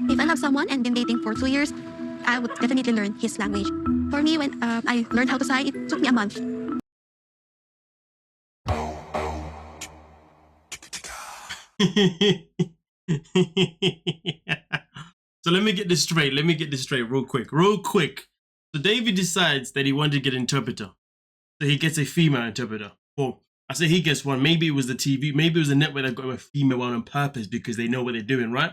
If I love someone and been dating for 2 years, I would definitely learn his language. For me, when I learned how to sigh, it took me a month. So let me get this straight. Let me get this straight real quick. So David decides that he wanted to get an interpreter. So he gets a female interpreter. Well, I say he gets one. Maybe it was the TV. Maybe it was the network that got him a female one on purpose because they know what they're doing, right?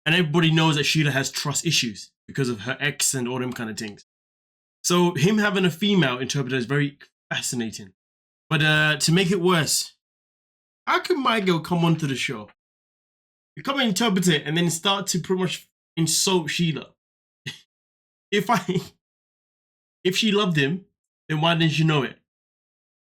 And everybody knows that Sheila has trust issues because of her ex and all them kind of things. So him having a female interpreter is very fascinating. But to make it worse, how can my girl come onto the show, become an interpreter, and then start to pretty much insult Sheila? If she loved him, then why didn't she know it?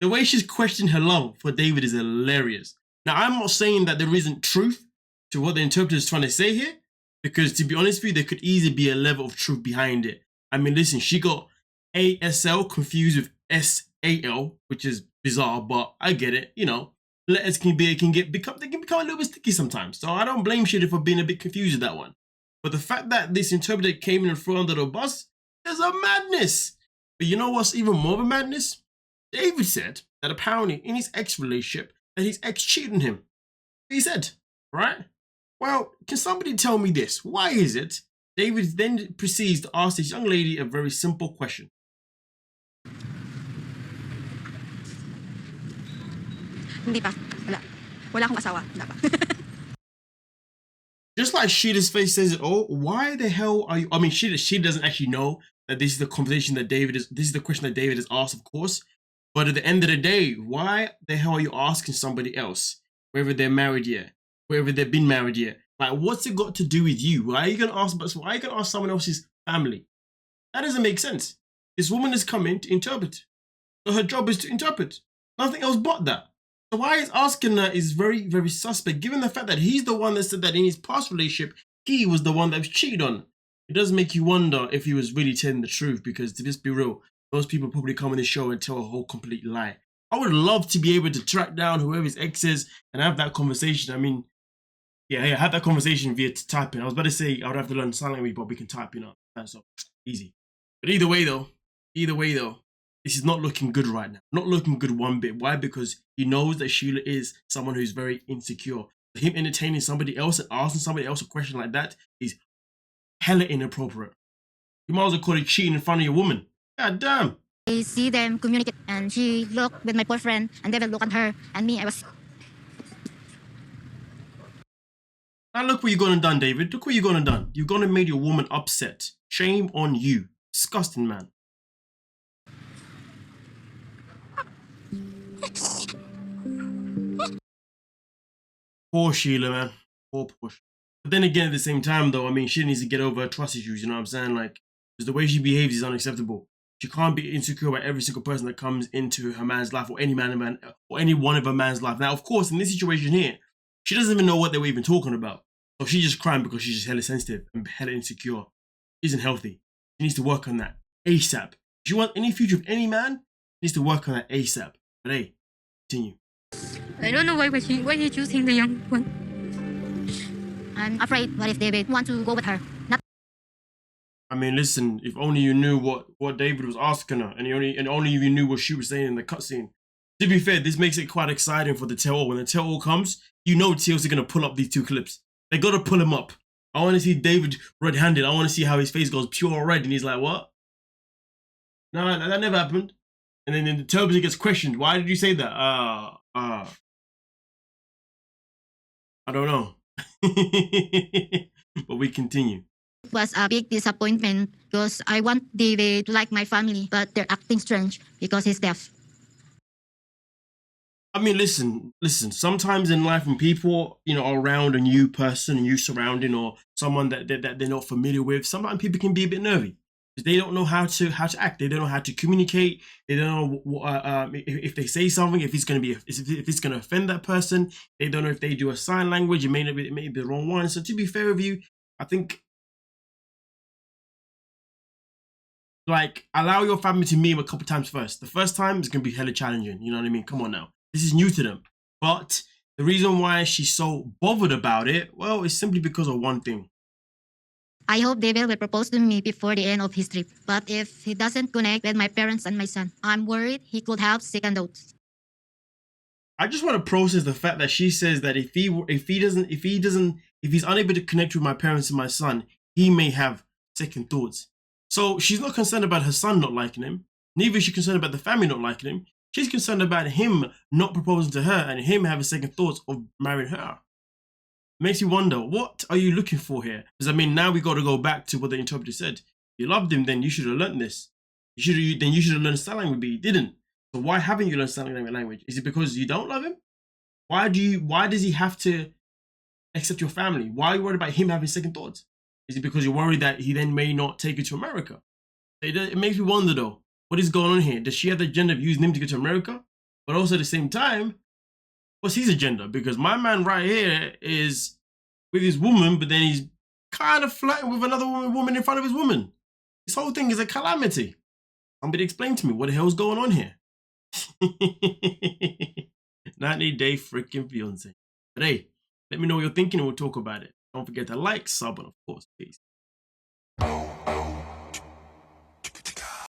The way she's questioned her love for David is hilarious. Now, I'm not saying that there isn't truth to what the interpreter is trying to say here, because to be honest with you, there could easily be a level of truth behind it. I mean, listen, she got ASL confused with SAL, which is bizarre, but I get it. You know, letters can become a little bit sticky sometimes. So I don't blame Sheila for being a bit confused with that one. But the fact that this interpreter came in and threw under the bus is a madness. But you know what's even more of a madness? David said that apparently in his ex relationship that his ex cheated on him. He said, right? Well, can somebody tell me this? Why is it? David then proceeds to ask this young lady a very simple question. Hindi pa. Wala akong asawa. Wala pa. Just like Sheila's face says it all, why the hell are you? I mean, Sheila doesn't actually know that this is the conversation that this is the question that David has asked, of course. But at the end of the day, why the hell are you asking somebody else, whether they're married yet, whether they've been married yet? Like, what's it got to do with you? Why are you gonna ask someone else's family? That doesn't make sense. This woman has come in to interpret. So her job is to interpret. Nothing else but that. So why he's asking her is very, very suspect, given the fact that he's the one that said that in his past relationship, he was the one that was cheated on. It does make you wonder if he was really telling the truth, because to just be real, most people probably come on this show and tell a whole complete lie. I would love to be able to track down whoever his ex is and have that conversation. I mean, yeah, have that conversation via typing. I was about to say I would have to learn sign language, but we can type, you know. That's so easy. But either way though, this is not looking good right now. Not looking good one bit. Why? Because he knows that Sheila is someone who's very insecure. Him entertaining somebody else and asking somebody else a question like that is hella inappropriate. You might as well call it cheating in front of your woman. God damn. I see them communicate, and she looked with my boyfriend, and they will look at her, and me, I was... Now look what you've gone and done, David. Look what you've gone and done. You've gone and made your woman upset. Shame on you. Disgusting, man. Poor Sheila, man. Poor. But then again, at the same time, though, I mean, she needs to get over her trust issues, you know what I'm saying? Like, because the way she behaves is unacceptable. She can't be insecure about every single person that comes into her man's life, or any one of her man's life. Now, of course, in this situation here, she doesn't even know what they were even talking about. So she's just crying because she's just hella sensitive and hella insecure. Isn't healthy. She needs to work on that ASAP. If you want any future of any man, she needs to work on that ASAP. But hey, continue. I don't know why he choosing the young one. I'm afraid, what if David want to go with her? Not. I mean, listen, if only you knew what David was asking her, and only if you knew what she was saying in the cutscene. To be fair, this makes it quite exciting for the tell-all. When the tell-all comes, you know TLC are going to pull up these two clips. They got to pull him up. I want to see David red-handed. I want to see how his face goes pure red, and he's like, what? No, that never happened. And then the television gets questioned. Why did you say that? I don't know. But we continue. It was a big disappointment because I want David to like my family, but they're acting strange because he's deaf. I mean, listen. Sometimes in life, when people, you know, are around a new person, a new surrounding, or someone that they're not familiar with, sometimes people can be a bit nervy because they don't know how to act. They don't know how to communicate. They don't know if they say something, if it's gonna offend that person. They don't know if they do a sign language. It may be the wrong one. So to be fair with you, I think, like, allow your family to meet him a couple times first. The first time is gonna be hella challenging. You know what I mean? Come on now. This is new to them. But the reason why she's so bothered about it, well, it's simply because of one thing. I hope David will propose to me before the end of his trip. But if he doesn't connect with my parents and my son, I'm worried he could have second thoughts. I just want to process the fact that she says that if he's unable to connect with my parents and my son, he may have second thoughts. So she's not concerned about her son not liking him. Neither is she concerned about the family not liking him. She's concerned about him not proposing to her and him having second thoughts of marrying her. Makes you wonder, what are you looking for here? Because I mean, now we got to go back to what the interpreter said. If you loved him, then you should have learned this. You should have learned sign language, but you didn't. So why haven't you learned sign language? Is it because you don't love him? Why does he have to accept your family? Why are you worried about him having second thoughts? Is it because you're worried that he then may not take you to America? It makes me wonder though, what is going on here? Does she have the agenda of using him to get to America? But also at the same time, what's his agenda? Because my man right here is with his woman, but then he's kind of flirting with another woman in front of his woman. This whole thing is a calamity. Somebody explain to me what the hell's going on here. 90-day freaking fiance. But hey, let me know what you're thinking and we'll talk about it. Don't forget to like, sub, and of course, peace.